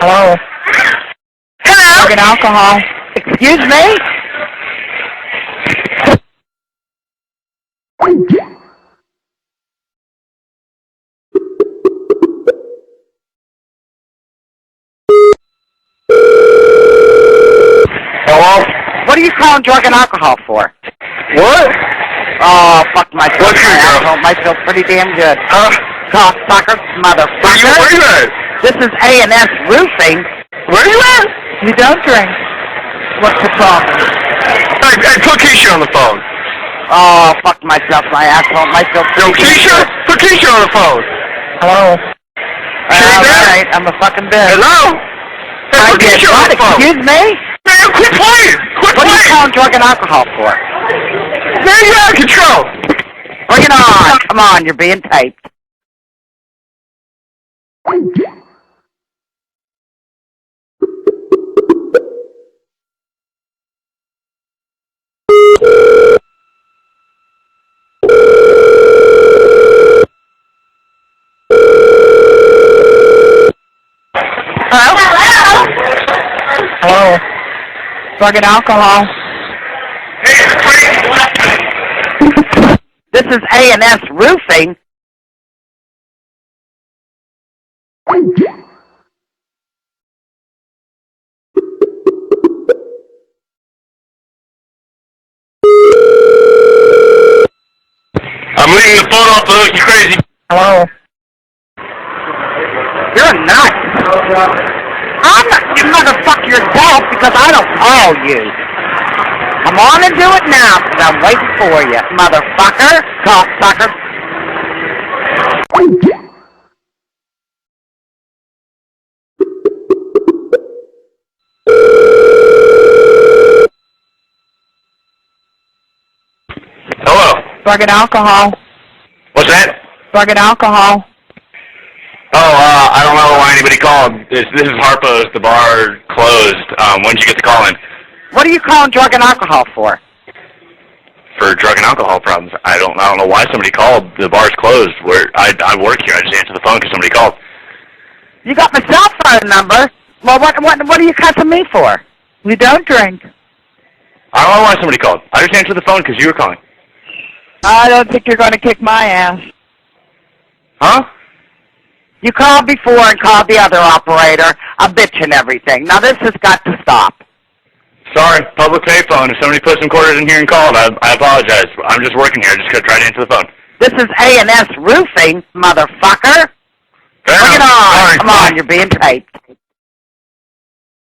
Hello? Hello? Drug and alcohol. Excuse me? Hello? What are you calling drug and alcohol for? What? Oh, fuck myself. What's your My girl? asshole might feel pretty damn good. Huh? Cocksucker, motherfucker. Where you at? This is A&S Roofing. Where you at? You don't drink. What's the problem? Hey, put Keisha on the phone. Oh, fuck myself. My asshole might feel Yo, pretty damn Keisha? good. Put Keisha on the phone. Hello? Alright, I'm a fucking bitch. Hello? Hey, put Keisha on the phone. Excuse me? Man, quit playing! Quit What are you playing! calling drug and alcohol for? Man, you're out of control! Bring it on! Come on, you're being taped. Hello? Hello? Drug and alcohol. This is A&S Roofing. I'm leaving the phone off the hook, you crazy. Hello? You're nuts. I'm not, you motherfucker yourself because I don't call you. Come on and do it now because I'm waiting for you, motherfucker, cocksucker. Hello? Drug and alcohol. What's that? Drug and alcohol. Oh, I don't know why anybody called. This is Harpo's. The bar closed. When did you get the call in? What are you calling drug and alcohol for? For drug and alcohol problems. I don't know why somebody called. The bar's closed. I work here. I just answered the phone because somebody called. You got my cell phone number. Well, what are you cussing me for? You don't drink. I don't know why somebody called. I just answered the phone because you were calling. I don't think you're going to kick my ass. Huh? You called before and called the other operator a bitch and everything. Now this has got to stop. Sorry, public payphone. If somebody put some quarters in here and called, I apologize. I'm just working here. I just got to try to answer the phone. This is A&S Roofing, motherfucker. Fair Bring it enough. on. Sorry. Come on, you're being taped.